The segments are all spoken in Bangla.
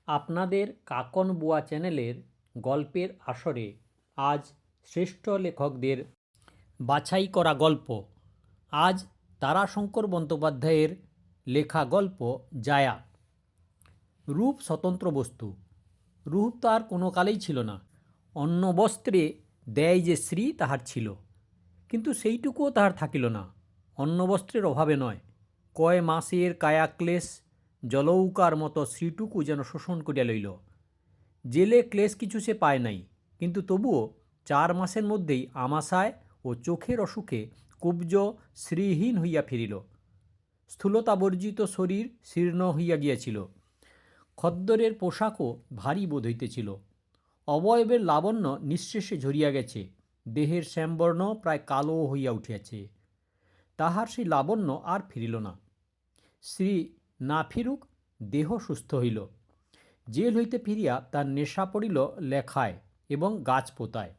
আপনাদের কাকন বুয়া চ্যানেলের গল্পের আসরে আজ শ্রেষ্ঠ লেখকদের বাছাই করা গল্প। আজ তারাশঙ্কর বন্দ্যোপাধ্যায়ের লেখা গল্প জায়া। রূপ স্বতন্ত্র বস্তু। রূপ তার কোনো কালেই ছিল না। অন্য বস্ত্রে দেয় যে শ্রী তাহার ছিল, কিন্তু সেইটুকুও তাহার থাকিল না। অন্য বস্ত্রের অভাবে নয়, কয় মাসের কায়াক্লেশ জলৌকার মতো শ্রীটুকু যেন শোষণ করিয়া লইল। জেলে ক্লেশ কিছু সে পায় নাই, কিন্তু তবুও 4 মাসের মধ্যেই আমাশায় ও চোখের অসুখে কুব্জ শ্রীহীন হইয়া ফিরিল। স্থূলতাবর্জিত শরীর শীর্ণ হইয়া গিয়াছিল। খদ্দরের পোশাকও ভারী বোধ হইতেছিল। অবয়বের লাবণ্য নিঃশেষে ঝরিয়া গেছে। দেহের শ্যামবর্ণ প্রায় কালো হইয়া উঠিয়াছে। তাহার সেই লাবণ্য আর ফিরিল না। শ্রী না ফিরুক, দেহ সুস্থ হইল। জেল হইতে ফিরিয়া তার নেশা পড়িল লেখায় এবং গাছ পোতায়।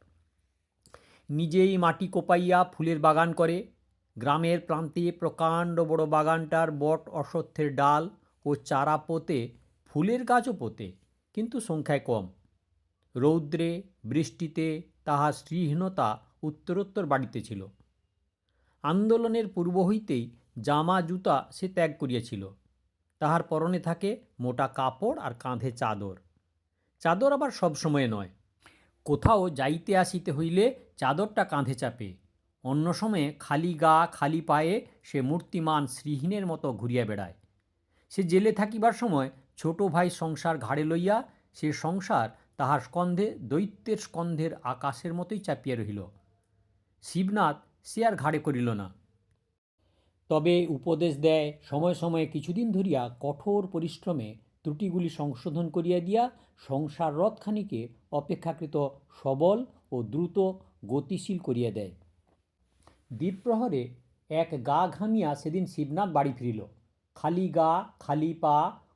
নিজেই মাটি কোপাইয়া ফুলের বাগান করে। গ্রামের প্রান্তে প্রকাণ্ড বড় বাগানটার বট অশ্বত্থের ডাল ও চারা পোতে, ফুলের গাছও পোতে, কিন্তু সংখ্যায় কম। রৌদ্রে বৃষ্টিতে তাহার শ্রীহীনতা উত্তরোত্তর বাড়িতেছিল। আন্দোলনের পূর্ব হইতেই জামা জুতা সে ত্যাগ করিয়াছিল। তাহার পরনে থাকে মোটা কাপড় আর কাঁধে চাদর। চাদর আবার সব সময়ে নয়। কোথাও যাইতে আসিতে হইলে চাদরটা কাঁধে চাপে। অন্য সময়ে খালি গা খালি পায়ে সে মূর্তিমান শ্রীহীনের মতো ঘুরিয়া বেড়ায়। সে জেলে থাকিবার সময় ছোট ভাই সংসার ঘাড়ে লইয়া, সে সংসার তাহার স্কন্ধে দৈত্যের স্কন্ধের আকাশের মতোই চাপিয়া রহিল। শিবনাথ সে আর ঘাড়ে করিল না। তবে উপদেশ দেয়, সময়ে সময়ে কিছুদিন ধরিয়া কঠোর পরিশ্রমে ত্রুটিগুলি সংশোধন করিয়া দিয়া সংসার রথখানিকে অপেক্ষাকৃত সবল ও দ্রুত গতিশীল করিয়া দেয়। দ্বীপ্রহরে এক গা ঘামিয়া সেদিন শিবনাথ বাড়ি ফিরিল। খালি গা খালি পা,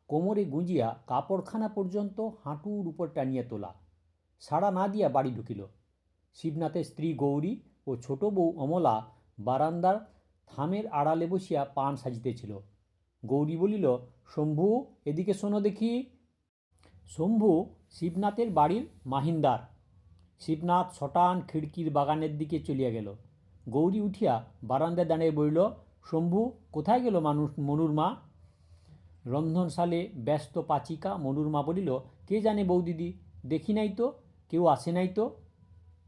কোমরে গুঁজিয়া কাপড়খানা পর্যন্ত হাঁটুর উপর টানিয়া তোলা। সাড়া না দিয়া বাড়ি ঢুকিল। শিবনাথের স্ত্রী গৌরী ও ছোট বউ অমলা বারান্দার থামের আড়ালে বসিয়া পান সাজিতেছিল। গৌরী বলিল, শম্ভু, এদিকে শোনো দেখি। শম্ভু শিবনাথের বাড়ির মাহিন্দার। শিবনাথ সটান খিড়কির বাগানের দিকে চলিয়া গেল। গৌরী উঠিয়া বারান্দায় দাঁড়িয়ে বলিল, শম্ভু, কোথায় গেল মনুর মা? রন্ধনশালে ব্যস্ত পাচিকা মনুর মা বলিল, কে জানে বৌদিদি, দেখি নাই তো, কেউ আসে নাই তো।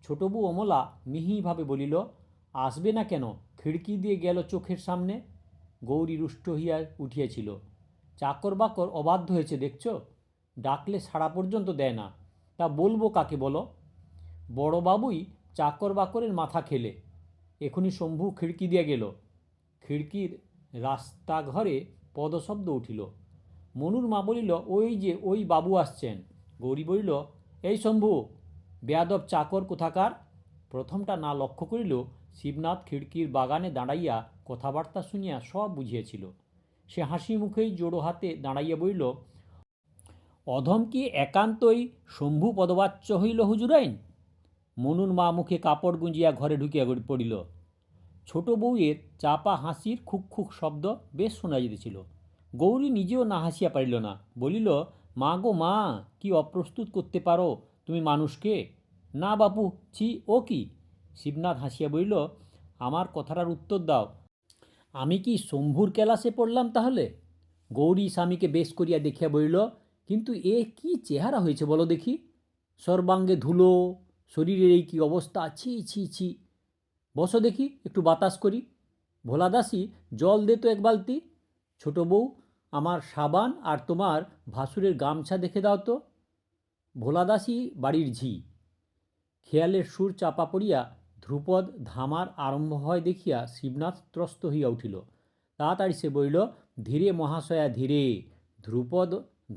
ছোট বউ অমলা মিহিভাবে বলিল, আসবে না কেন, খিড়কি দিয়ে গেল চোখের সামনে। গৌরী রুষ্ট হইয়া উঠিয়াছিল। চাকর বাকর অবাধ্য হয়েছে দেখছ, ডাকলে সাড়া পর্যন্ত দেয় না, তা বলবো কাকে বলো? বড়বাবুই চাকর বাকরের মাথা খেলে। এখনই শম্ভু খিড়কি দিয়ে গেল। খিড়কির রাস্তাঘরে পদশব্দ উঠিল। মনুর মা বলিল, ওই যে ওই বাবু আসছেন। গৌরী বলিল, এই শম্ভু, বেয়াদব চাকর কোথাকার। প্রথমটা না লক্ষ্য করিল শিবনাথ খিড়কির বাগানে দাঁড়াইয়া কথাবার্তা শুনিয়া সব বুঝিয়েছিল। সে হাসি মুখেই জোড়ো হাতে দাঁড়াইয়া বলিল, অধম কি একান্তই শম্ভু পদবাচ্য হইল হুজুরাইন? মনুর মা মুখে কাপড় গুঁজিয়া ঘরে ঢুকিয়া পড়িল। ছোট বউয়ের চাপা হাসির খুক খুক শব্দ বেশ শোনা যেতেছিল। গৌরী নিজেও না হাসিয়া পারিল না, বলিল, মা গো মা, কি অপ্রস্তুত করতে পারো তুমি মানুষকে? না বাপু, ছি, ও কি? শিবনাথ হাসিয়া বলিল, আমার কথাটার উত্তর দাও। আমি কি শম্ভুর ক্যালাসে পড়লাম তাহলে? গৌরী স্বামীকে বেশ করিয়া দেখিয়া বলিল, কিন্তু এ কি চেহারা হয়েছে বলো দেখি? সর্বাঙ্গে ধুলো, শরীরের এই কি অবস্থা, ছি ছি ছি। বসো দেখি, একটু বাতাস করি। ভোলাদাসী, জল দে তো এক বালতি। ছোট বউ, আমার সাবান আর তোমার ভাসুরের গামছা দেখে দাও তো। ভোলাদাসী বাড়ির ঝি। খেয়ালের সুর চাপা পড়িয়া ধ্রুপদ ধামার আরম্ভ হয় দেখিয়া শিবনাথ ত্রস্ত হইয়া উঠিল। তাড়াতাড়ি সে বলিল, ধীরে মহাশয়া ধীরে। ধ্রুপদ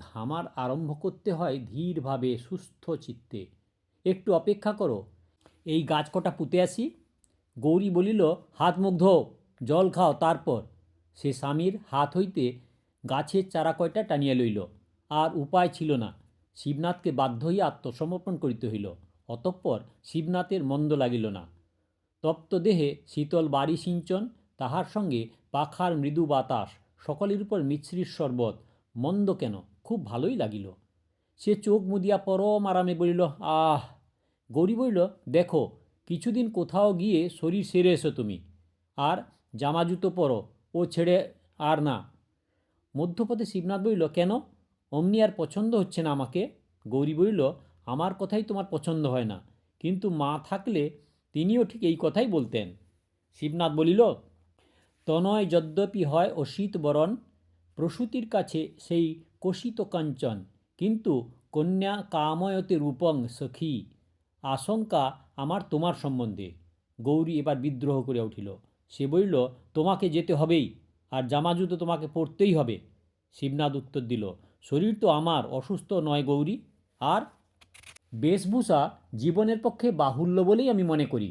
ধামার আরম্ভ করতে হয় ধীরভাবে, সুস্থ চিত্তে। একটু অপেক্ষা করো, এই গাছ কটা পুঁতে আসি। গৌরী বলিল, হাত মুখ ধো, জল খাও, তারপর। সে স্বামীর হাত হইতে গাছের চারা কয়টা টানিয়া লইল। আর উপায় ছিল না, শিবনাথকে বাধ্য হইয়া আত্মসমর্পণ করিতে হইল। অতঃপর শিবনাথের মন্দ লাগিল না। তপ্ত দেহে শীতল বাড়ি সিঞ্চন, তাহার সঙ্গে পাখার মৃদু বাতাস, সকলের উপর মিছরির শরবত, মন্দ কেন, খুব ভালোই লাগিল। সে চোখ মুদিয়া পরম আরামে বলিল, আহ। গৌরী বলিল, দেখো, কিছুদিন কোথাও গিয়ে শরীর সেরে এসো তুমি, আর জামা জুতো পরো, ও ছেড়ে আর না। মধ্যপথে শিবনাথ বলিল, কেন, অমনি আর পছন্দ হচ্ছে না আমাকে? গৌরী বলিল, আমার কথাই তোমার পছন্দ হয় না, কিন্তু মা থাকলে তিনিও ঠিক এই কথাই বলতেন। শিবনাথ বলিল, তনয় যদ্যপি হয় অসিত বরণ, প্রসূতির কাছে সেই কোষিত কাঞ্চন, কিন্তু কন্যা কাময়তে রূপং সখী, আশঙ্কা আমার তোমার সম্বন্ধে। গৌরী এবার বিদ্রোহ করে উঠিল। সে বলিল, তোমাকে যেতে হবেই, আর জামা জুতো তোমাকে পরতেই হবে। শিবনাথ উত্তর দিল, শরীর তো আমার অসুস্থ নয় গৌরী, আর বেশভূষা জীবনের পক্ষে বাহুল্য বলেই আমি মনে করি।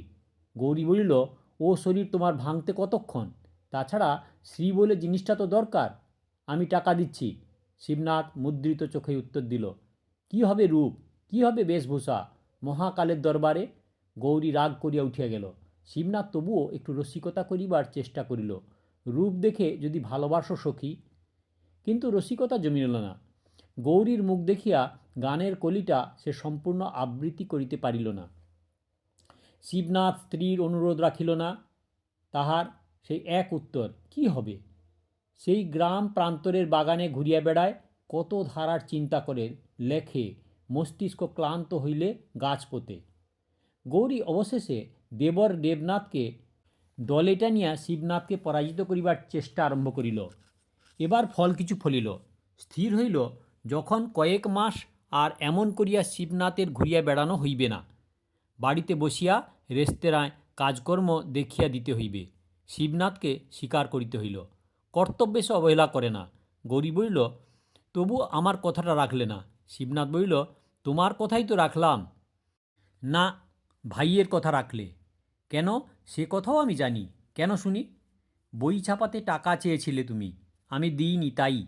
গৌরী বলিল, ও শরীর তোমার ভাঙতে কতক্ষণ? তাছাড়া শ্রী বলে জিনিসটা তো দরকার। আমি টাকা দিচ্ছি। শিবনাথ মুদ্রিত চোখে উত্তর দিল, কি হবে রূপ, কি হবে বেশভূষা, মহাকালের দরবারে? গৌরী রাগ করিয়া উঠিয়া গেল। শিবনাথ তবুও একটু রসিকতা করিবার চেষ্টা করিল, রূপ দেখে যদি ভালোবাসো সখী। কিন্তু রসিকতা জমিল না। গৌরীর মুখ দেখিয়া গানের কলিটা সে সম্পূর্ণ আবৃত্তি করিতে পারিল না। শিবনাথ স্ত্রীর অনুরোধ রাখিল না। তাহার সেই এক উত্তর, কি হবে? সেই গ্রাম প্রান্তরের বাগানে ঘুরিয়া বেড়ায়, কত ধারার চিন্তা করে, লেখে, মস্তিষ্ক ক্লান্ত হইলে গাছ পোতে। গৌরী অবশেষে দেবর দেবনাথকে দলে টানিয়া শিবনাথকে পরাজিত করিবার চেষ্টা আরম্ভ করিল। এবার ফল কিছু ফলিল। স্থির হইল, যখন কয়েক মাস আর এমন করিয়া শিবনাথের ঘুরিয়া বেড়ানো হইবে না। বাড়িতে বসিয়া রেস্তোরাঁয় কাজকর্ম দেখিয়া দিতে হইবে। শিবনাথকে স্বীকার করিতে হইল। কর্তব্যে সে অবহেলা করে না। গৌরী বলিল, তবু আমার কথাটা রাখলে না। শিবনাথ বলিল, তোমার কথাই তো রাখলাম। না, ভাইয়ের কথা রাখলে। কেন, সে কথাও আমি জানি। কেন শুনি? বই ছাপাতে টাকা চেয়েছিলে তুমি, আমি দিইনি তাই।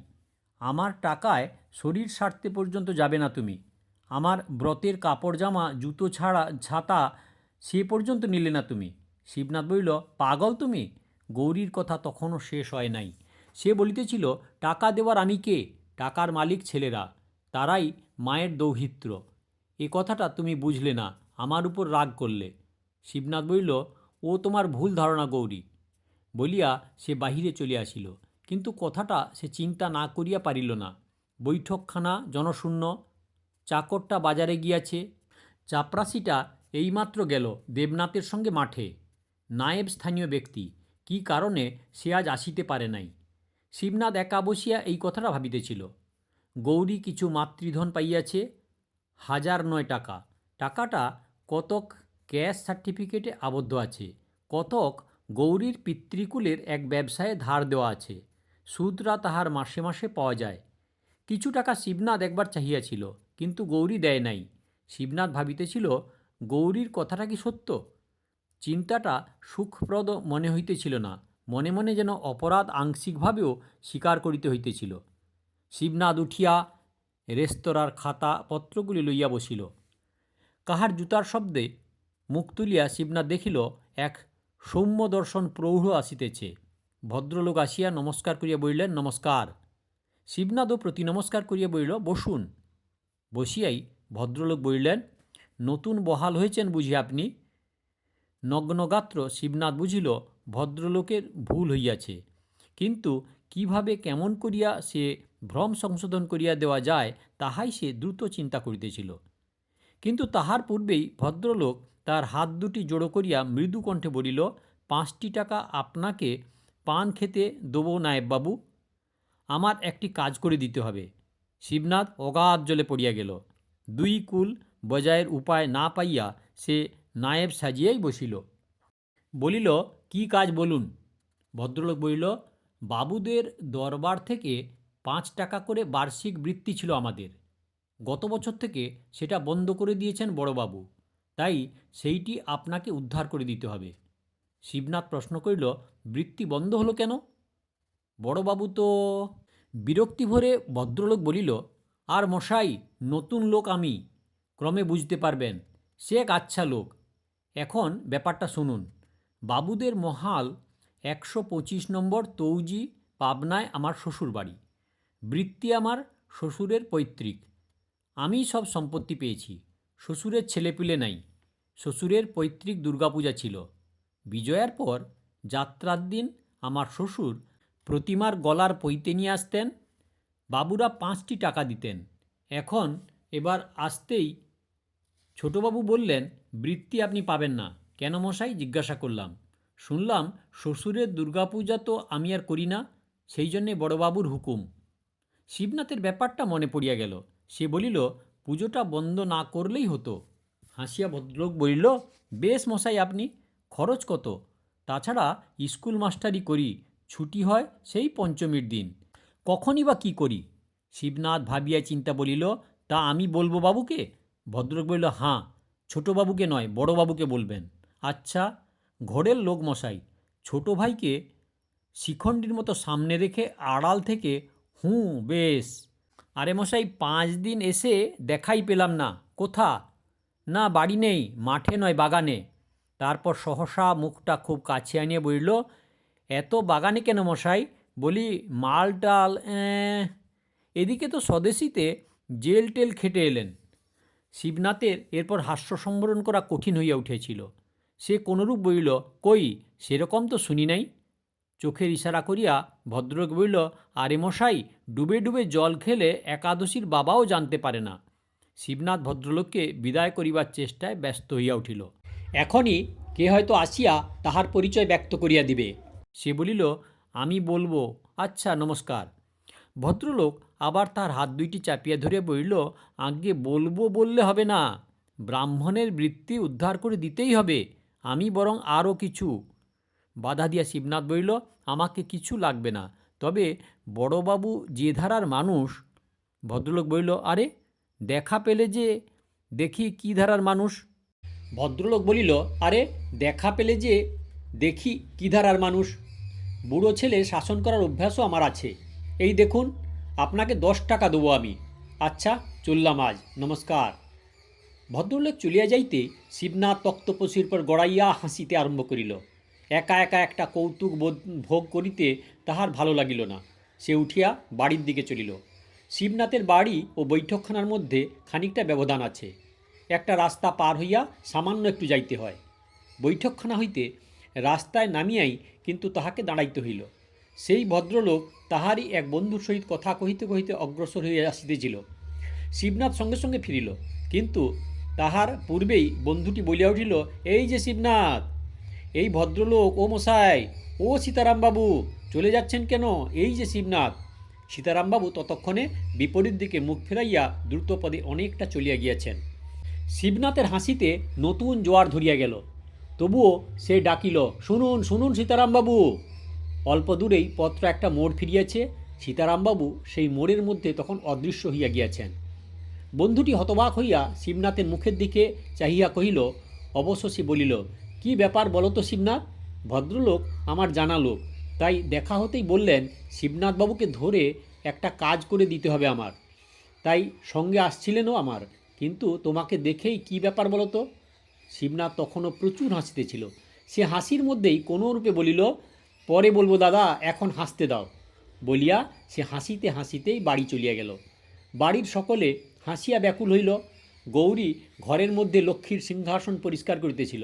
আমার টাকায় শরীর সারতে পর্যন্ত যাবে না তুমি। আমার ব্রতের কাপড় জামা জুতো ছাড়া ছাতা সে পর্যন্ত নিলে না তুমি। শিবনাথ বলিল, পাগল তুমি? গৌরীর কথা তখনও শেষ হয় নাই। সে বলিতেছিল, টাকা দেওয়ার আমি কে? টাকার মালিক ছেলেরা, তারাই মায়ের দৌহিত্র। এ কথাটা তুমি বুঝলে না, আমার উপর রাগ করলে। শিবনাথ বলিল, ও তোমার ভুল ধারণা গৌরী, বলিয়া সে বাহিরে চলিয়া আসিল। কিন্তু কথাটা সে চিন্তা না করিয়া পারিল না। বৈঠকখানা জনশূন্য। চাকরটা বাজারে গিয়াছে। চাপরাশিটা এইমাত্র গেল দেবনাথের সঙ্গে মাঠে। নায়েব স্থানীয় ব্যক্তি, কি কারণে সে আজ আসিতে পারে নাই। শিবনাথ একা বসিয়া এই কথাটা ভাবিতেছিল। গৌরী কিছু মাতৃধন পাইয়াছে, 1009 টাকা। টাকাটা কতক ক্যাশ সার্টিফিকেটে আবদ্ধ আছে, কতক গৌরীর পিতৃকুলের এক ব্যবসায়ে ধার দেওয়া আছে। সুদরা তাহার মাসে মাসে পাওয়া যায়। কিছু টাকা শিবনাথ একবার চাহিয়াছিল, কিন্তু গৌরী দেয় নাই। শিবনাথ ভাবিতেছিল, গৌরীর কথাটা কি সত্য? চিন্তাটা সুখপ্রদ মনে হইতেছিল না। মনে মনে যেন অপরাধ আংশিকভাবেও স্বীকার করিতে হইতেছিল। শিবনাথ উঠিয়া রেস্তোরাঁর খাতা পত্রগুলি লইয়া বসিল। কাহার জুতার শব্দে মুখ তুলিয়া শিবনাথ দেখিল, এক সৌম্যদর্শন প্রৌঢ় আসিতেছে। ভদ্রলোক আসিয়া নমস্কার করিয়া বলিলেন, নমস্কার। শিবনাথও প্রতি নমস্কার করিয়া বলিল, বসুন। বসিয়াই ভদ্রলোক বলিলেন, নতুন বহাল হয়েছেন বুঝি আপনি? নগ্নগাত্র শিবনাথ বুঝিল ভদ্রলোকের ভুল হইয়াছে, কিন্তু কিভাবে কেমন করিয়া সে ভ্রম সংশোধন করিয়া দেওয়া যায় তাহাই সে দ্রুত চিন্তা করিতেছিল। কিন্তু তাহার পূর্বেই ভদ্রলোক তার হাত দুটি জোড়ো করিয়া মৃদু কণ্ঠে বলিল, 5টি টাকা আপনাকে পান খেতে দেবো নায়েববাবু। আমার একটি কাজ করে দিতে হবে। শিবনাথ অগাধ জলে পড়িয়া গেল। 2 কুল বজায়ের উপায় না পাইয়া সে নায়েব সাজিয়াই বসিল। বলিল, কি কাজ বলুন? ভদ্রলোক বলিল, বাবুদের দরবার থেকে 5 টাকা করে বার্ষিক বৃত্তি ছিল আমাদের। গত বছর থেকে সেটা বন্ধ করে দিয়েছেন বড়বাবু, তাই সেইটি আপনাকে উদ্ধার করে দিতে হবে। শিবনাথ প্রশ্ন করিল, বৃত্তি বন্ধ হলো কেন? বড়বাবু তো... বিরক্তি ভরে ভদ্রলোক বলিল, আর মশাই, নতুন লোক আমি, ক্রমে বুঝতে পারবেন। সে এক আচ্ছা লোক। এখন ব্যাপারটা শুনুন। বাবুদের মহাল 125 নম্বর তৌজি, পাবনায় আমার শ্বশুর বাড়ি। বৃত্তি আমার শ্বশুরের পৈতৃক। আমিই সব সম্পত্তি পেয়েছি, শ্বশুরের ছেলেপিলে নাই। শ্বশুরের পৈতৃক দুর্গাপূজা ছিল। বিজয়ার পর যাত্রার দিন আমার শ্বশুর প্রতিমার গলার পৈতে নিয়ে আসতেন, বাবুরা 5টি টাকা দিতেন। এখন এবার আসতেই ছোটবাবু বললেন, বৃত্তি আপনি পাবেন না। কেন মশাই? জিজ্ঞাসা করলাম। শুনলাম শ্বশুরের দুর্গাপূজা তো আমি আর করি না, সেই জন্যে বড়বাবুর হুকুম। শিবনাথের ব্যাপারটা মনে পড়িয়া গেল। সে বলিল, পুজোটা বন্ধ না করলেই হতো। হাসিয়া ভদ্রলোক বলিল, বেশ মশাই, আপনি খরচ কত? তাছাড়া স্কুল মাস্টারি করি, ছুটি হয় সেই পঞ্চমীর দিন। কখনই বা কী করি? শিবনাথ ভাবিয়া চিন্তা বলিল, তা আমি বলবো বাবুকে? ভদ্রলোক বলিল, হাঁ, ছোটবাবুকে নয়, বড়বাবুকে বলবেন। আচ্ছা, ঘরের লোক মশাই। ছোট ভাইকে শিখণ্ডীর মতো সামনে রেখে আড়াল থেকে, হুঁ, বেশ। আরে মশাই, 5 দিন এসে দেখাই পেলাম না। কোথা? না, বাড়ি নেই, মাঠে নয়, বাগানে। তারপর সহসা মুখটা খুব কাছে আনিয়ে বলল, এত বাগানে কেন মশাই? বলি, মাল টাল এদিকে তো স্বদেশীতে জেল টেল খেটে এলেন। শিবনাথের এরপর হাস্য সম্বরণ করা কঠিন হইয়া উঠেছিল। সে কোনরূপ বলিল, কই, সেরকম তো শুনি নাই। চোখের ইশারা করিয়া ভদ্রলোক বলিল, আরে মশাই, ডুবে ডুবে জল খেলে একাদশীর বাবাও জানতে পারে না। শিবনাথ ভদ্রলোককে বিদায় করিবার চেষ্টায় ব্যস্ত হইয়া উঠিল। এখনই কে হয়তো আসিয়া তাহার পরিচয় ব্যক্ত করিয়া দিবে। সে বলিল, আমি বলবো। আচ্ছা, নমস্কার। ভদ্রলোক আবার তার হাত দুইটি চাপিয়া ধরিয়া বলিল, আজ্ঞে বলবো বললে হবে না, ব্রাহ্মণের বৃত্তি উদ্ধার করে দিতেই হবে। আমি বরং আরও কিছু। বাধা দিয়া শিবনাথ বলিল, আমাকে কিছু লাগবে না, তবে বড়বাবু যে ধারার মানুষ। ভদ্রলোক বলিল, আরে, দেখা পেলে যে দেখি কী ধারার মানুষ। ভদ্রলোক বলিল, আরে, দেখা পেলে যে দেখি কী ধারার মানুষ। বুড়ো ছেলে শাসন করার অভ্যাসও আমার আছে। এই দেখুন, আপনাকে 10 টাকা দেবো আমি। আচ্ছা, চললাম আজ, নমস্কার। ভদ্রলোক চলিয়া যাইতে শিবনাথ তক্তপোষীর পর গড়াইয়া হাসিতে আরম্ভ করিল। একা একা একটা কৌতুক ভোগ করিতে তাহার ভালো লাগিল না। সে উঠিয়া বাড়ির দিকে চলিল। শিবনাথের বাড়ি ও বৈঠকখানার মধ্যে খানিকটা ব্যবধান আছে। একটা রাস্তা পার হইয়া সামান্য একটু যাইতে হয়। বৈঠকখানা হইতে রাস্তায় নামিয়াই কিন্তু তাহাকে দাঁড়াইতে হইল। সেই ভদ্রলোক তাহারই এক বন্ধুর সহিত কথা কহিতে কহিতে অগ্রসর হইয়া আসিতেছিল। শিবনাথ সঙ্গে সঙ্গে ফিরিল, কিন্তু তাহার পূর্বেই বন্ধুটি বলিয়া উঠিল, এই যে শিবনাথ, এই ভদ্রলোক, ও মশাই, ও সীতারামবাবু, চলে যাচ্ছেন কেন? এই যে শিবনাথ। সীতারামবাবু ততক্ষণে বিপরীত দিকে মুখ ফেরাইয়া দ্রুতপদে অনেকটা চলিয়া গিয়াছেন। শিবনাথের হাসিতে নতুন জোয়ার ধরিয়া গেল। তবুও সে ডাকিল, শুনুন শুনুন সীতারামবাবু। অল্প দূরেই পত্র একটা মোড় ফিরিয়াছে। সীতারামবাবু সেই মোড়ের মধ্যে তখন অদৃশ্য হইয়া গিয়াছেন। বন্ধুটি হতবাক হইয়া শিবনাথের মুখের দিকে চাহিয়া কহিল, অবশেষে বলিল, কি ব্যাপার বলো তো শিবনাথ? ভদ্রলোক আমার জানা লোক, তাই দেখা হতেই বললেন শিবনাথবাবুকে ধরে একটা কাজ করে দিতে হবে আমার, তাই সঙ্গে আসছিলেনও আমার। কিন্তু তোমাকে দেখেই কি ব্যাপার বলো তো? শিবনাথ তখনও প্রচুর হাসিতেছিল। সে হাসির মধ্যেই কোনো রূপে বলিল, পরে বলবো দাদা, এখন হাসতে দাও। বলিয়া সে হাসিতে হাসিতেই বাড়ি চলিয়া গেল। বাড়ির সকলে হাসিয়া ব্যাকুল হইল। গৌরী ঘরের মধ্যে লক্ষ্মীর সিংহাসন পরিষ্কার করিতেছিল।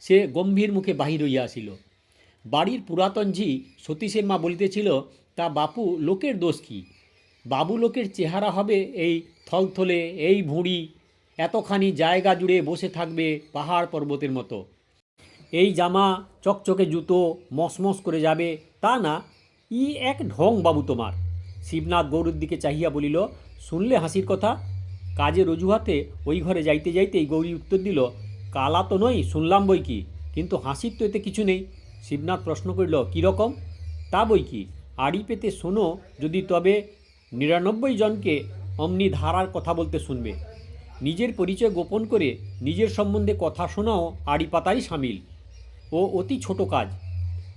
সে গম্ভীর মুখে বাহির হইয়া আসিল। বাড়ির পুরাতন ঝি সতীশের মা বলিতেছিল, তা বাপু, লোকের দোষ কি? বাবু লোকের চেহারা হবে এই থলথলে, এই ভুঁড়ি, এতখানি জায়গা জুড়ে বসে থাকবে পাহাড় পর্বতের মতো। এই জামা, চকচকে জুতো, মসমস করে যাবে, তা না, ই এক ঢং বাবু তোমার। শিবনাথ গৌরীর দিকে চাহিয়া বলিল, শুনলে হাসির কথা? কাজের অজুহাতে ওই ঘরে যাইতে যাইতেই গৌরী উত্তর দিল, কালা তো নই, শুনলাম বই কি, কিন্তু হাসির তো এতে কিছু নেই। শিবনাথ প্রশ্ন করিল, কীরকম? তা বই কি, আড়ি পেতে শোনো যদি, তবে 99 জনকে অমনি ধারার কথা বলতে শুনবে। নিজের পরিচয় গোপন করে নিজের সম্বন্ধে কথা শোনাও আড়ি পাতারই সামিল। ও অতি ছোট কাজ।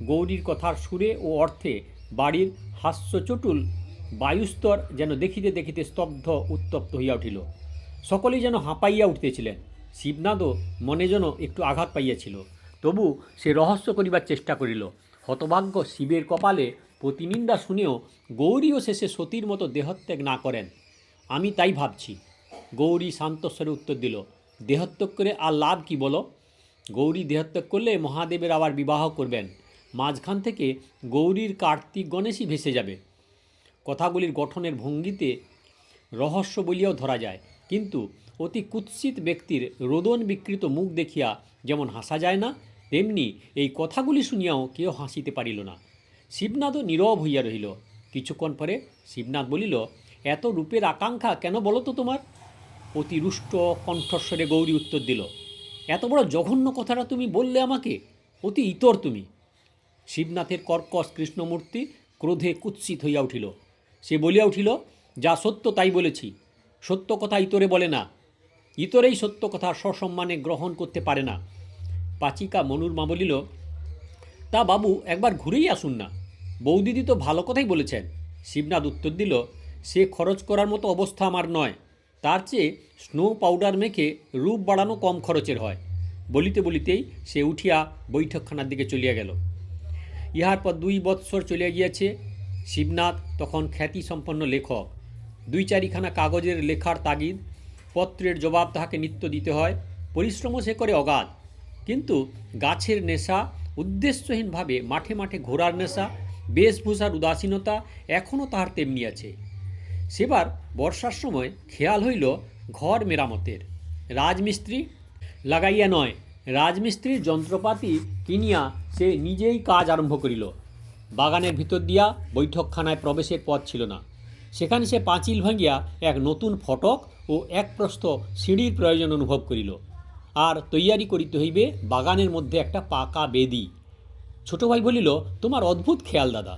গৌরীর কথার সুরে ও অর্থে বাড়ির হাস্যচটুল বায়ুস্তর যেন দেখিতে দেখিতে স্তব্ধ উত্তপ্ত হইয়া উঠিল। সকলেই যেন হাঁপাইয়া উঠিতেছিলেন। শিবনাথও মনে যেন একটু আঘাত পাইয়াছিল। তবু সে রহস্য করিবার চেষ্টা করিল। হতভাগ্য শিবের কপালে প্রতিনিন্দা শুনেও গৌরীও শেষে সতীর মতো দেহত্যাগ না করেন। আমি তাই ভাবছি। গৌরী শান্তস্বরে উত্তর দিল, দেহত্যাগ করে আর লাভ কি বলো? গৌরী দেহত্যাগ করলে মহাদেবের আবার বিবাহ করবেন, মাঝখান থেকে গৌরীর কার্তিক গণেশই ভেসে যাবে। কথাগুলির গঠনের ভঙ্গিতে রহস্য বলিয়াও ধরা যায়, কিন্তু অতি কুৎসিত ব্যক্তির রোদন বিকৃত মুখ দেখিয়া যেমন হাসা যায় না, তেমনি এই কথাগুলি শুনিয়াও কেউ হাসিতে পারিল না। শিবনাথও নীরব হইয়া রহিল। কিছুক্ষণ পরে শিবনাথ বলিল, এত রূপের আকাঙ্ক্ষা কেন বলো তো তোমার? অতি রুষ্ট কণ্ঠস্বরে গৌরী উত্তর দিল, এত বড় জঘন্য কথাটা তুমি বললে আমাকে? অতি ইতর তুমি। শিবনাথের কর্কশ কৃষ্ণমূর্তি ক্রোধে কুৎসিত হইয়া উঠিল। সে বলিয়া উঠিল, যা সত্য তাই বলেছি। সত্য কথা ইতরে বলে না, ইতরেই সত্য কথা সসম্মানে গ্রহণ করতে পারে না। পাচিকা মনুর মা বলিল, তা বাবু একবার ঘুরেই আসুন না, বৌদিদি তো ভালো কথাই বলেছেন। শিবনাথ উত্তর দিল, সে খরচ করার মতো অবস্থা আমার নয়, তার চেয়ে স্নো পাউডার মেখে রূপ বাড়ানো কম খরচের হয়। বলিতে বলিতেই সে উঠিয়া বৈঠকখানার দিকে চলিয়া গেল। ইহার পর 2 বৎসর চলিয়া গিয়াছে। শিবনাথ তখন খ্যাতিসম্পন্ন লেখক। 2-4খানা কাগজের লেখার তাগিদ, পত্রের জবাব তাহাকে নিত্য দিতে হয়। পরিশ্রমও সে করে অগাধ, কিন্তু গাছের নেশা, উদ্দেশ্যহীনভাবে মাঠে মাঠে ঘোরার নেশা, বেশভূষার উদাসীনতা এখনও তাহার তেমনি আছে। সেবার বর্ষার সময় খেয়াল হইল ঘর মেরামতের। রাজমিস্ত্রি লাগাইয়া নয়, রাজমিস্ত্রির যন্ত্রপাতি কিনিয়া সে নিজেই কাজ আরম্ভ করিল। বাগানের ভিতর দিয়া বৈঠকখানায় প্রবেশের পথ ছিল না। সেখানে সে পাঁচিল ভাঙিয়া এক নতুন ফটক ও এক প্রস্থ সিঁড়ির প্রয়োজন অনুভব করিল। আর তৈয়ারি করিতে হইবে বাগানের মধ্যে একটা পাকা বেদি। ছোট ভাই বলিল, তোমার অদ্ভুত খেয়াল দাদা,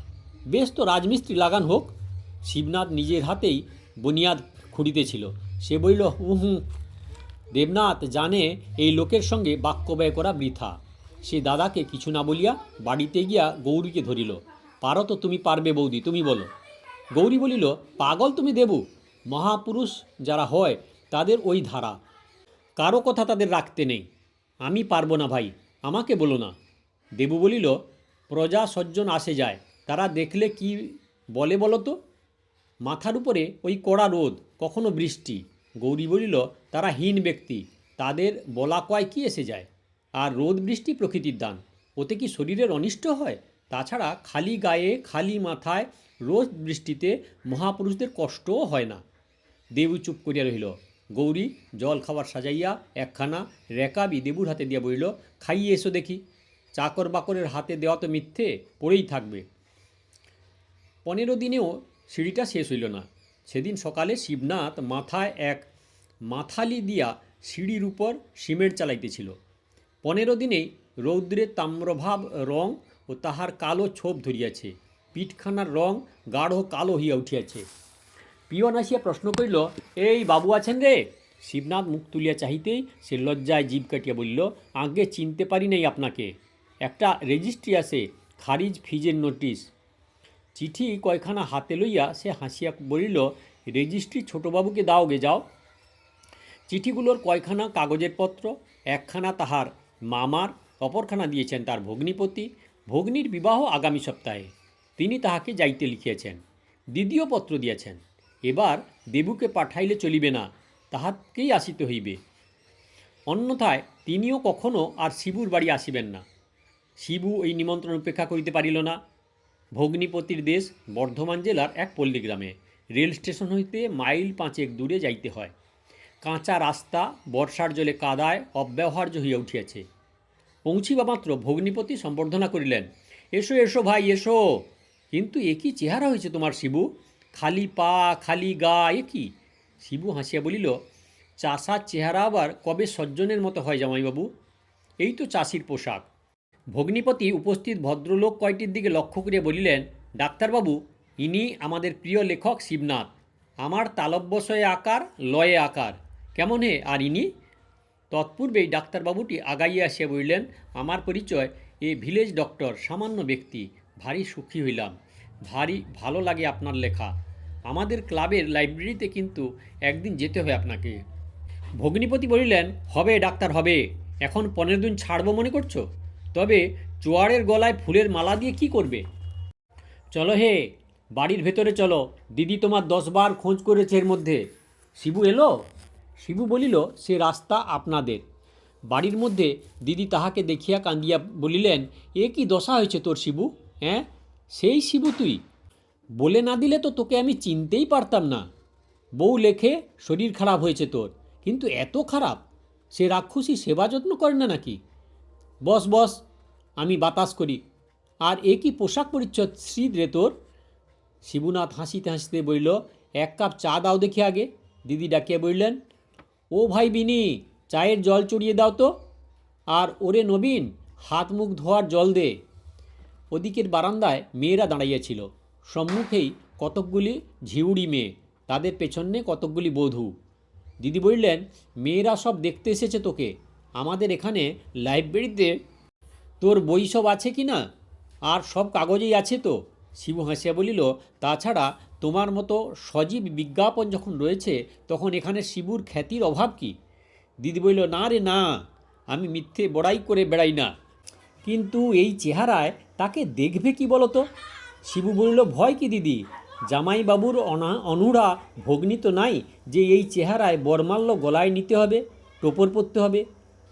বেশ তো রাজমিস্ত্রি লাগান হোক। শিবনাথ নিজের হাতেই বুনিয়াদ খুঁড়িতেছিল। সে বলিল, উহু। দেবনাথ জানে এই লোকের সঙ্গে বাক্য ব্যয় করা বৃথা। সে দাদাকে কিছু না বলিয়া বাড়িতে গিয়া গৌরীকে ধরিল। পারো তো তুমি, পারবে বৌদি, তুমি বলো। গৌরী বলিল, পাগল তুমি দেবু, মহাপুরুষ যারা হয় তাদের ওই ধারা, কারো কথা তাদের রাখতে নেই। আমি পারবো না ভাই, আমাকে বলো না। দেবু বলিল, প্রজা সজ্জন আসে যায়, তারা দেখলে কি বলে বলো তো? মাথার উপরে ওই কড়া রোদ, কখনো বৃষ্টি। গৌরী বলিল, তারা হীন ব্যক্তি, তাদের বলা কয় কি এসে যায়? আর রোদ বৃষ্টি প্রকৃতির দান, ওতে কি শরীরের অনিষ্ট হয়? তাছাড়া খালি গায়ে খালি মাথায় রোদ বৃষ্টিতে মহাপুরুষদের কষ্টও হয় না। দেবু চুপ করিয়া রহিল। গৌরী জল খাবার সাজাইয়া একখানা রেকাবি দেবুর হাতে দিয়া বলিল, খাইয়ে এসো দেখি। চাকর বাকরের হাতে দেওয়া তো মিথ্যে, পড়েই থাকবে। 15 দিনেও সিঁড়িটা শেষ হইল না। সেদিন সকালে শিবনাথ মাথায় এক মাথালি দিয়া সিঁড়ির উপর সিমেন্ট চালাইতেছিল। 15 দিনেই রৌদ্রের তাম্রভাব রং ও তাহার কালো ছোপ ধরিয়াছে। পিঠখানার রং গাঢ় কালো হইয়া উঠিয়াছে। পিয়ন আসিয়া প্রশ্ন করিল, এই বাবু আছেন রে? শিবনাথ মুখ তুলিয়া চাহিতেই সে লজ্জায় জিভ কাটিয়া বলিল, আগে চিনতে পারি নাই আপনাকে। একটা রেজিস্ট্রি আছে, খারিজ ফিজের নোটিশ। চিঠি কয়খানা হাতে লইয়া সে হাসিয়া বলিল, রেজিস্ট্রি ছোটবাবুকে দাও গে যাও। চিঠিগুলোর কয়খানা কাগজের পত্র, একখানা তাহার মামার, অপরখানা দিয়েছেন তার ভগ্নিপতি। ভগ্নির বিবাহ আগামী সপ্তাহে, তিনি তাহাকে যাইতে লিখিয়াছেন। দ্বিতীয় পত্র দিয়েছেন। এবার দেবুকে পাঠাইলে চলিবে না, তাহাকেই আসিতে হইবে, অন্যথায় তিনিও কখনো আর শিবুর বাড়ি আসিবেন না। শিবু এই নিমন্ত্রণ উপেক্ষা করিতে পারিল না। ভগ্নিপতির দেশ বর্ধমান জেলার এক পল্লীগ্রামে, রেল স্টেশন হইতে মাইল 5 দূরে যাইতে হয়। কাঁচা রাস্তা, বর্ষার জলে কাদায় অব্যবহার্য হইয়া উঠিয়াছে। পৌঁছিবা মাত্র ভগ্নিপতি সম্বর্ধনা করিলেন, এসো এসো ভাই এসো। কিন্তু এ কি চেহারা হয়েছে তোমার শিবু, খালি পা খালি গা, এ কি? শিবু হাসিয়া বলিল, চাষার চেহারা আবার কবে সজ্জনের মতো হয় জামাইবাবু? এই তো চাষির পোশাক। ভগ্নিপতি উপস্থিত ভদ্রলোক কয়টির দিকে লক্ষ্য করিয়া বলিলেন, ডাক্তারবাবু, ইনি আমাদের প্রিয় লেখক শিবনাথ। আমার তালব্যশয়ে আকার, লয়ে আকার, কেমন হে? আর ইনি? তৎপূর্বেই ডাক্তারবাবুটি আগাইয়া আসিয়া বলিলেন, আমার পরিচয় এ ভিলেজ ডক্টর, সামান্য ব্যক্তি। ভারী সুখী হইলাম, ভারী ভালো লাগে আপনার লেখা। আমাদের ক্লাবের লাইব্রেরিতে কিন্তু একদিন যেতে হয় আপনাকে। ভগ্নিপতি বলিলেন, হবে ডাক্তার হবে, এখন 15 দিন ছাড়বো মনে করছো? তবে চোয়ারের গলায় ফুলের মালা দিয়ে কি করবে? চলো হে, বাড়ির ভেতরে চলো, দিদি তোমার 10 বার খোঁজ করেছে এর মধ্যে। শিবু এলো? শিবু বলিল, সে রাস্তা আপনাদের। বাড়ির মধ্যে দিদি তাহাকে দেখিয়া কান্দিয়া বলিলেন, এ কি দশা হয়েছে তোর শিবু? হ্যাঁ, সেই শিবু তুই? বলে না দিলে তো তোকে আমি চিনতেই পারতাম না। বউ লেখে শরীর খারাপ হয়েছে তোর, কিন্তু এত খারাপ? সে রাক্ষসী সেবা যত্ন করে না নাকি? বস বস, আমি বাতাস করি। আর এ কি পোশাক পরিচ্ছদ শ্রীদ রে তোর? শিবুনাথ হাসিতে হাসিতে বলল, এক কাপ চা দাও দেখি আগে। দিদি ডাকিয়া বললেন, ও ভাই বিনি, চায়ের জল চড়িয়ে দাও তো। আর ওরে নবীন, হাত মুখ ধোয়ার জল দে। ওদিকের বারান্দায় মেয়েরা দাঁড়াইয়াছিল। সম্মুখেই কতকগুলি ঝিউড়ি মেয়ে, তাদের পেছনে কতকগুলি বধূ। দিদি বললেন, মেয়েরা সব দেখতে এসেছে তোকে। আমাদের এখানে লাইব্রেরিতে তোর বই সব আছে কি না? আর সব কাগজেই আছে তো? শিবু হাসিয়া বলিল, তাছাড়া তোমার মতো সজীব বিজ্ঞাপন যখন রয়েছে, তখন এখানে শিবুর খ্যাতির অভাব কি? দিদি বলল, না রে না, আমি মিথ্যে বড়াই করে বেড়াই না, কিন্তু এই চেহারায় তাকে দেখবে কি বলো তো? শিবু বলিল, ভয় কি দিদি? জামাইবাবুর অনুরা ভগ্নি তো নাই যে এই চেহারায় বরমাল্য গলায় নিতে হবে, টোপর পরতে হবে।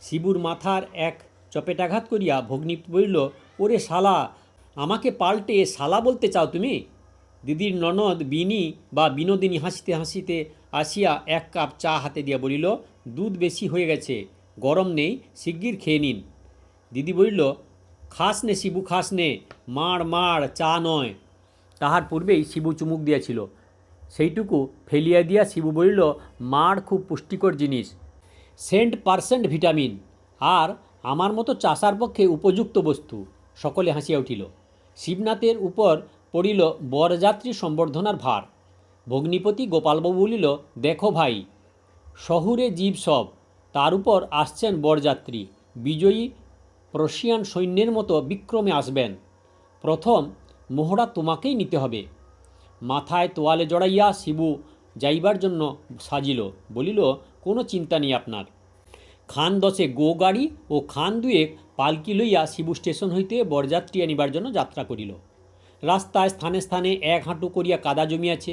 শিবুর মাথার এক চপেটাঘাত করিয়া ভগ্নি বলিল, ওরে শালা, আমাকে পাল্টে শালা বলতে চাও তুমি? দিদির ননদ বিনি বা বিনোদিনী হাসিতে হাসিতে আসিয়া এক কাপ চা হাতে দিয়া বলিল, দুধ বেশি হয়ে গেছে, গরম নেই, শিগগির খেয়ে নিন। দিদি বলিল, খাস নে শিবু, খাস নে, মার মার, চা নয়। তাহার পূর্বেই শিবু চুমুক দিয়াছিল, সেইটুকু ফেলিয়া দিয়া শিবু বলিল, মার খুব পুষ্টিকর জিনিস, 100% ভিটামিন, আর আমার মতো চাষার পক্ষে উপযুক্ত বস্তু। সকলে হাসিয়া উঠিল। শিবনাথের উপর পড়িল বরযাত্রী সম্বর্ধনার ভার। ভগ্নিপতি গোপালবাবু বলিল, দেখো ভাই, শহুরে জীব সব, তার উপর আসছেন বরযাত্রী, বিজয়ী প্রশিয়ান সৈন্যের মতো বিক্রমে আসবেন। প্রথম মোহরা তোমাকেই নিতে হবে। মাথায় তোয়ালে জড়াইয়া শিবু যাইবার জন্য সাজিল। বলিল, কোনো চিন্তা নেই আপনার। খান 10 গো গাড়ি ও খান 2 পালকি লইয়া শিবু স্টেশন হইতে বরযাত্রী আনিবার জন্য যাত্রা করিল। রাস্তায় স্থানে স্থানে এক হাঁটু করিয়া কাদা জমিয়াছে।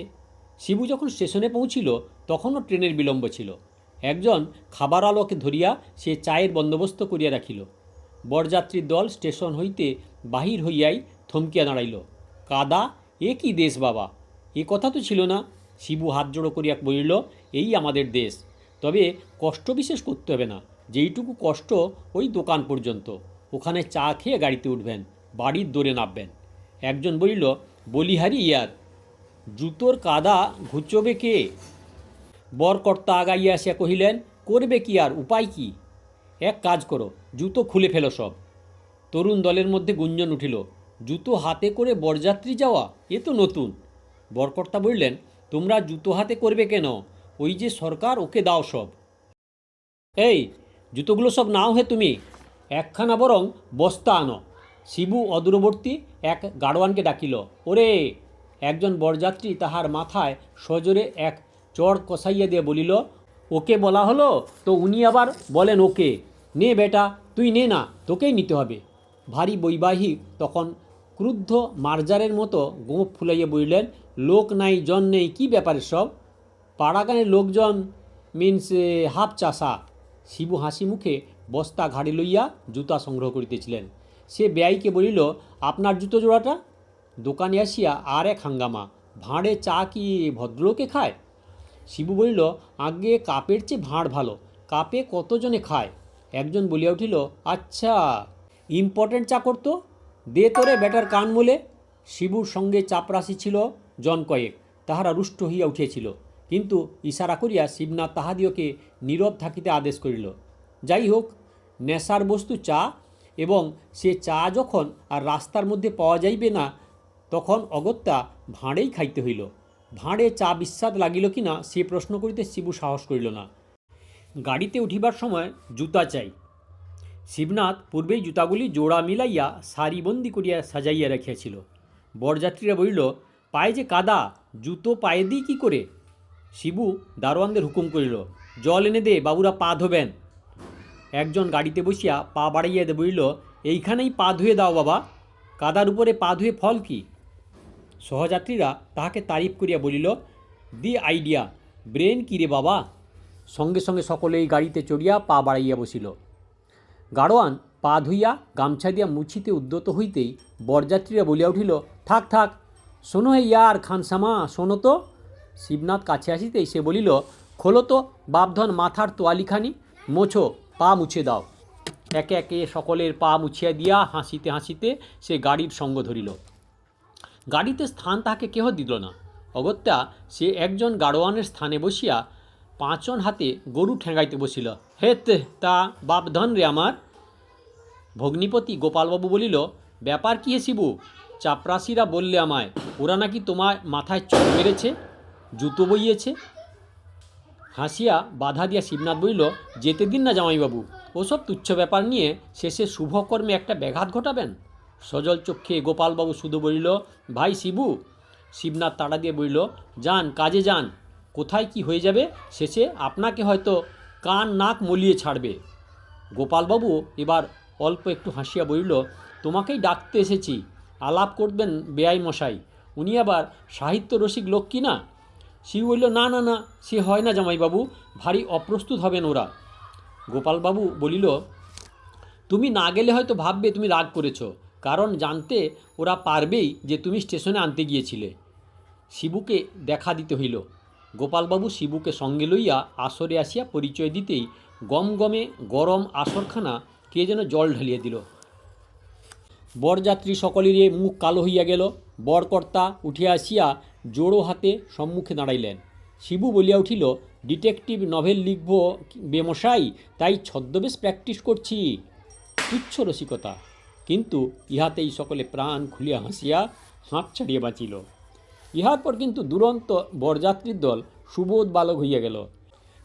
শিবু যখন স্টেশনে পৌঁছিল, তখনও ট্রেনের বিলম্ব ছিল। একজন খাবারওয়ালাকে ধরিয়া সে চায়ের বন্দোবস্ত করিয়া রাখিল। বরযাত্রীর দল স্টেশন হইতে বাহির হইয়াই থমকিয়া দাঁড়াইল। কাদা, এ কি দেশ বাবা? এ কথা তো ছিল না। শিবু হাত জোড়ো করিয়া বলিল, এই আমাদের দেশ, তবে কষ্ট বিশেষ করতে হবে না। যেইটুকু কষ্ট ওই দোকান পর্যন্ত, ওখানে চা খেয়ে গাড়িতে উঠবেন, বাড়ির দৌড়ে নামবেন। একজন বলিল, বলিহারি ইয়ার, জুতোর কাদা ঘুচবে কে? বরকর্তা আগাইয়া আসিয়া কহিলেন, করবে কি আর, উপায় কি? এক কাজ করো, জুতো খুলে ফেলো সব। তরুণ দলের মধ্যে গুঞ্জন উঠিল, জুতো হাতে করে বরযাত্রী যাওয়া, এ তো নতুন। বরকর্তা বললেন, তোমরা জুতো হাতে করবে কেন? ওই যে সরকার, ওকে দাও সব। এই জুতোগুলো সব নাও হে তুমি, একখানা বরং বস্তা আনো। শিবু অদূরবর্তী এক গাড়োয়ানকে ডাকিল। ওরে! একজন বরযাত্রী তাহার মাথায় সজোরে এক চড় কষাইয়া দিয়ে বলিল, ওকে বলা হলো তো উনি আবার বলেন ওকে। নে বেটা, তুই নে না, তোকেই নিতে হবে। ভারী বৈবাহিক তখন ক্রুদ্ধ মার্জারের মতো গোঁফ ফুলাইয়া বলিলেন, লোক নাই জন নেই, কী ব্যাপারে সব? পাড়াগানের লোকজন মিন্স হাফ চাষা। শিবু হাসি মুখে বস্তা ঘাড়ে লইয়া জুতা সংগ্রহ করিতেছিলেন। সে ব্যয়কে বলিল, আপনার জুতো জোড়াটা? দোকানে আসিয়া আর এক হাঙ্গামা, ভাঁড়ে চা কি ভদ্রলোকে খায়? শিবু বলিল, আগে কাপের চেয়ে ভাঁড় ভালো, কাপে কতজনে খায়। একজন বলিয়া উঠিল, আচ্ছা, ইম্পর্টেন্ট চা করতো, দে তোরে বেটার কান বলে। শিবুর সঙ্গে চাপরাশি ছিল জন কয়েক, তাহারা রুষ্ট হইয়া উঠিয়াছিল, কিন্তু ইশারা করিয়া শিবনাথ তাহাদিওকে নীরব থাকিতে আদেশ করিল। যাই হোক, নেশার বস্তু চা, এবং সে চা যখন আর রাস্তার মধ্যে পাওয়া যাইবে না, তখন অগত্যা ভাঁড়েই খাইতে হইল। ভাঁড়ে চা বিস্বাদ লাগিল কি না সে প্রশ্ন করিতে শিবু সাহস করিল না। গাড়িতে উঠিবার সময় জুতা চাই। শিবনাথ পূর্বেই জুতাগুলি জোড়া মিলাইয়া সারিবন্দি করিয়া সাজাইয়া রাখিয়াছিল। বরযাত্রীরা বলিল, পায়ে যে কাদা, জুতো পায়ে দিই কী করে? শিবু দারোয়ানদের হুকুম করিল, জল এনে দে, বাবুরা পা ধোবেন। একজন গাড়িতে বসিয়া পা বাড়াইয়া বলিল, এইখানেই পা ধুয়ে দাও বাবা, কাদার উপরে পা ধুয়ে ফল কি? সহযাত্রীরা তাহাকে তারিফ করিয়া বলিল, দি আইডিয়া, ব্রেন কী রে বাবা? সঙ্গে সঙ্গে সকলেই গাড়িতে চড়িয়া পা বাড়াইয়া বসিল। গাড়োয়ান পা ধুইয়া গামছা দিয়া মুছিতে উদ্যত হইতেই বরযাত্রীরা বলিয়া উঠিল, থাক থাক, শোনো হে ইয়ার খানসামা, শোনো তো। শিবনাথ কাছে আসিতেই সে বলিল, খোলো তো বাপধন মাথার তোয়ালিখানি, মোছো, পা মুছে দাও। একে একে সকলের পা মুছিয়া দিয়া হাসিতে হাসিতে সে গাড়ির সঙ্গ ধরিল। গাড়িতে স্থান তাহাকে কেহ দিল না। অগত্যা সে একজন গাড়োয়ানের স্থানে বসিয়া পাঁচন হাতে গরু ঠেঙ্গাইতে বসিল। হেত তা বাপধন রে আমার। ভগ্নিপতি গোপালবাবু বলিল, ব্যাপার কি হে শিবু? চাপরাশিরা বললে আমায় ওরা নাকি তোমার মাথায় চড় মেরেছে, জুতো বইয়েছে। হাসিয়া বাধা দিয়া শিবনাথ বলিল, যেতে দিন না জামাইবাবু, ওসব তুচ্ছ ব্যাপার নিয়ে শেষে শুভকর্মে একটা ব্যাঘাত ঘটাবেন। সজল চক্ষে গোপালবাবু শুধু বলিল, ভাই শিবু। শিবনাথ তাড়া দিয়ে বলিল, যান, কাজে যান, কোথায় কি হয়ে যাবে শেষে আপনাকে হয়তো কান নাক মলিয়ে ছাড়বে। গোপালবাবু এবার অল্প একটু হাসিয়া বলিল, তোমাকেই ডাকতে এসেছি, আলাপ করবেন বেআই মশাই, উনি আবার সাহিত্য রসিক লোক কি না। শিবু বলল, না না না, সে হয় না জামাইবাবু, ভারী অপ্রস্তুত হবেন ওরা। গোপালবাবু বলিল, তুমি না গেলে হয়তো ভাববে তুমি রাগ করেছ, কারণ জানতে ওরা পারবেই যে তুমি স্টেশনে আনতে গিয়েছিলে। শিবুকে দেখা দিতে হইল। গোপালবাবু শিবুকে সঙ্গে লইয়া আসরে আসিয়া পরিচয় দিতেই গমগমে গরম আসরখানা কে যেন জল ঢালিয়া দিল। বরযাত্রী সকলেরই মুখ কালো হইয়া গেল। বরকর্তা উঠিয়া আসিয়া জোড়ো হাতে সম্মুখে দাঁড়াইলেন। শিবু বলিয়া উঠিল, ডিটেকটিভ নভেল লিখব বেমশাই, তাই ছদ্মবেশ প্র্যাকটিস করছি। তুচ্ছ রসিকতা, কিন্তু ইহাতেই সকলে প্রাণ খুলিয়া হাসিয়া হাঁপ ছাড়িয়া বাঁচিল। ইহার পর কিন্তু দুরন্ত বরযাত্রীর দল সুবোধ বালক হইয়া গেল।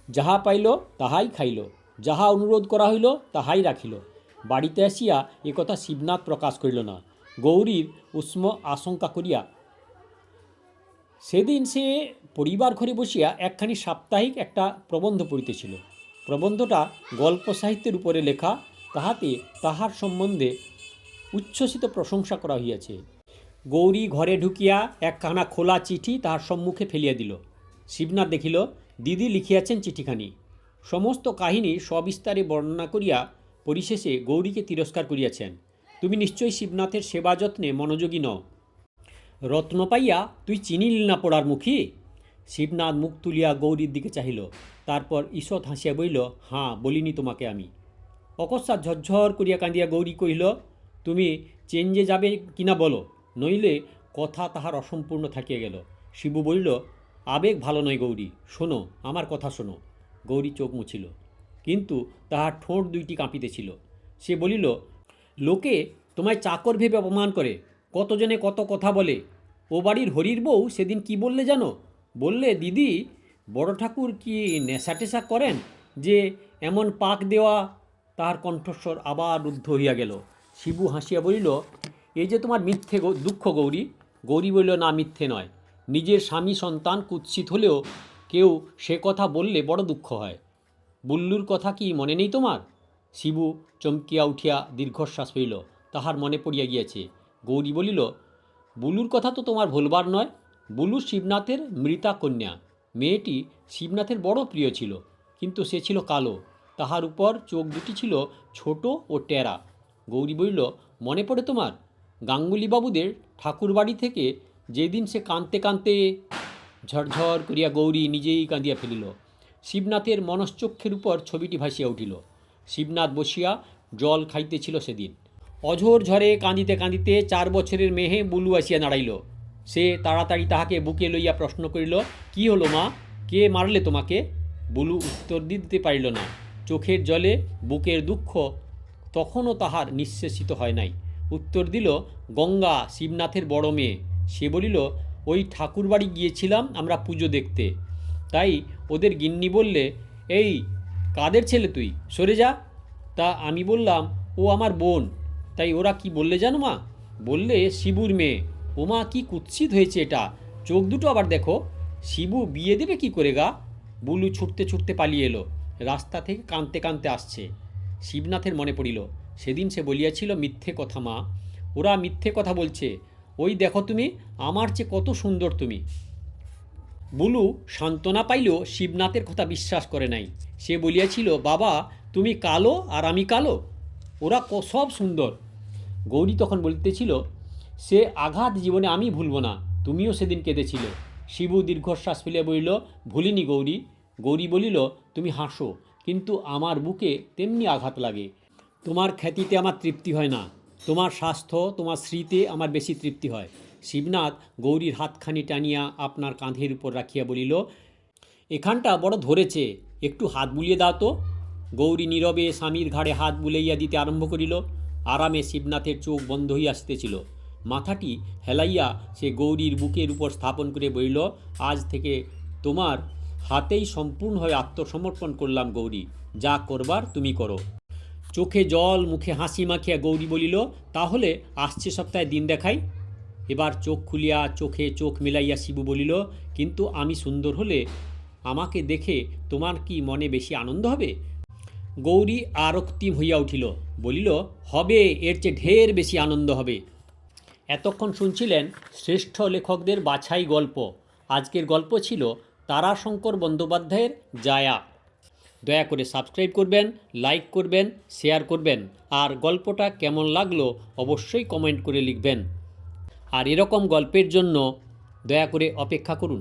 যাহা পাইল তাহাই খাইল, যাহা অনুরোধ করা হইল তাহাই রাখিল। বাড়িতে আসিয়া একথা শিবনাথ প্রকাশ করিল না, গৌরীর উষ্ম আশঙ্কা করিয়া। সেদিন সে পরিবার ঘরে বসিয়া একখানি সাপ্তাহিক একটা প্রবন্ধ পড়িতেছিল। প্রবন্ধটা গল্প সাহিত্যের উপরে লেখা, তাহাতে তাহার সম্বন্ধে উচ্ছ্বসিত প্রশংসা করা হইয়াছে। গৌরী ঘরে ঢুকিয়া একখানা খোলা চিঠি তাহার সম্মুখে ফেলিয়া দিল। শিবনাথ দেখিল, দিদি লিখিয়াছেন চিঠিখানি। সমস্ত কাহিনী সবিস্তারে বর্ণনা করিয়া পরিশেষে গৌরীকে তিরস্কার করিয়াছেন। তুমি নিশ্চয়ই শিবনাথের সেবা যত্নে মনোযোগী নও। রত্ন পাইয়া তুই চিনিলি না পোড়ার মুখী। শিবনাথ মুখ তুলিয়া গৌরীর দিকে চাহিল, তারপর ঈষৎ হাসিয়া বলিল, হাঁ, বলিনি তোমাকে আমি। অকস্মাৎ ঝরঝর করিয়া কাঁদিয়া গৌরী কহিল, তুমি চেঞ্জে যাবে কিনা বলো, নইলে কথা তাহার অসম্পূর্ণ থাকিয়া গেল। শিবু বলিল, আবেগ ভালো নয় গৌরী, শোনো, আমার কথা শোনো। গৌরী চোখ মুছিল, কিন্তু তাহার ঠোঁট দুইটি কাঁপিতেছিল। সে বলিল, লোকে তোমায় চাকর ভেবে অপমান করে, কতজনে কত কথা বলে। ও বাড়ির হরির বউ সেদিন কি বললে জানো? বললে, দিদি, বড় ঠাকুর কি নেশা টেশা করেন যে এমন পাক দেওয়া। তাহার কণ্ঠস্বর আবার রুদ্ধ হইয়া গেল। শিবু হাসিয়া বলিল, এই যে তোমার মিথ্যে দুঃখ গৌরী। গৌরী বলিল, না, মিথ্যে নয়। নিজের স্বামী সন্তান কুৎসিত হলেও কেউ সে কথা বললে বড় দুঃখ হয়। বুল্লুর কথা কি মনে নেই তোমার? শিবু চমকিয়া উঠিয়া দীর্ঘশ্বাস হইল, তাহার মনে পড়িয়া গিয়াছে। গৌরী বলিল, বুলুর কথা তো তোমার ভুলবার নয়। বুলু শিবনাথের মৃতা কন্যা। মেয়েটি শিবনাথের বড় প্রিয় ছিল, কিন্তু সে ছিল কালো, তাহার উপর চোখ দুটি ছিল ছোট ও টেরা। গৌরী বলিল, মনে পড়ে তোমার গাঙ্গুলিবাবুদের ঠাকুরবাড়ি থেকে যেদিন সে কাঁদতে কাঁদতে। ঝরঝর করিয়া গৌরী নিজেই কাঁদিয়া ফেলিল। শিবনাথের মনশ্চক্ষের উপর ছবিটি ভাসিয়া উঠিল। শিবনাথ বসিয়া জল খাইতেছিল সেদিন। অঝোর ঝরে কাঁদিতে কাঁদিতে 4 বছরের মেহে বুলু আসিয়া দাঁড়াইল। সে তাড়াতাড়ি তাহাকে বুকে লইয়া প্রশ্ন করিল, কি হলো মা, কে মারলে তোমাকে? বুলু উত্তর দিতে পারিল না। চোখের জলে বুকের দুঃখ তখনও তাহার নিঃশেষিত হয় নাই। উত্তর দিল, গঙ্গা, শিবনাথের বড় মেয়ে। সে বলিল, ওই ঠাকুরবাড়ি গিয়েছিলাম আমরা পুজো দেখতে, তাই ওদের গিন্নি বললে, এই কাদের ছেলে তুই, সরে যা। তা আমি বললাম, ও আমার বোন। তাই ওরা কি বললে জানো মা? বললে, শিবুর মেয়ে। ও মা, কি কুৎসিত হয়েছে এটা, চোখ দুটো আবার দেখো। শিবু বিয়ে দেবে কি করে গা? বুলু ছুটতে ছুটতে পালিয়ে এলো, রাস্তা থেকে কাঁদতে কাঁদতে আসছে। শিবনাথের মনে পড়িল, সেদিন সে বলিয়াছিল মিথ্যে কথা মা, ওরা মিথ্যে কথা বলছে। ওই দেখো তুমি, আমার চেয়ে কত সুন্দর তুমি। বুলু সান্ত্বনা পাইলেও শিবনাথের কথা বিশ্বাস করে নাই। সে বলিয়াছিল, বাবা তুমি কালো আর আমি কালো, ওরা সব সুন্দর। গৌরী তখন বলিতেছিল, সে আঘাত জীবনে আমি ভুলব না, তুমিও সেদিন কেঁদেছিলে। শিবু দীর্ঘশ্বাস ফেলিয়া বলিল, ভুলিনি গৌরী। গৌরী বলিল, তুমি হাসো, কিন্তু আমার বুকে তেমনি আঘাত লাগে। তোমার খ্যাতিতে আমার তৃপ্তি হয় না, তোমার স্বাস্থ্য, তোমার স্মৃতিতে আমার বেশি তৃপ্তি হয়। শিবনাথ গৌরীর হাতখানি টানিয়া আপনার কাঁধের উপর রাখিয়া বলিল, এখানটা বড় ধরেছে, একটু হাত বুলিয়ে দাও তো। গৌরী নীরবে স্বামীর ঘাড়ে হাত বুলাইয়া দিতে আরম্ভ করিল। আরামে শিবনাথের চোখ বন্ধ হইয়া আসিতেছিল। মাথাটি হেলাইয়া সে গৌরীর বুকের উপর স্থাপন করে বলিল, আজ থেকে তোমার হাতেই সম্পূর্ণভাবে আত্মসমর্পণ করলাম গৌরী, যা করবার তুমি করো। চোখে জল, মুখে হাসি মাখিয়া গৌরী বলিল, তাহলে আসছে সপ্তাহে দিন দেখাই। এবার চোখ খুলিয়া চোখে চোখ মিলাইয়া শিবু বলিল, কিন্তু আমি সুন্দর হলে আমাকে দেখে তোমার কি মনে বেশি আনন্দ হবে? গৌরী আরক্তিম হইয়া উঠিল, বলিল, হবে, এর চেয়ে ঢের বেশি আনন্দ হবে। এতক্ষণ শুনছিলেন শ্রেষ্ঠ লেখকদের বাছাই গল্প। আজকের গল্প ছিল তারাশঙ্কর বন্দ্যোপাধ্যায়ের জায়া। দয়া করে সাবস্ক্রাইব করবেন, লাইক করবেন, শেয়ার করবেন, আর গল্পটা কেমন লাগলো অবশ্যই কমেন্ট করে লিখবেন। আর এরকম গল্পের জন্য দয়া করে অপেক্ষা করুন।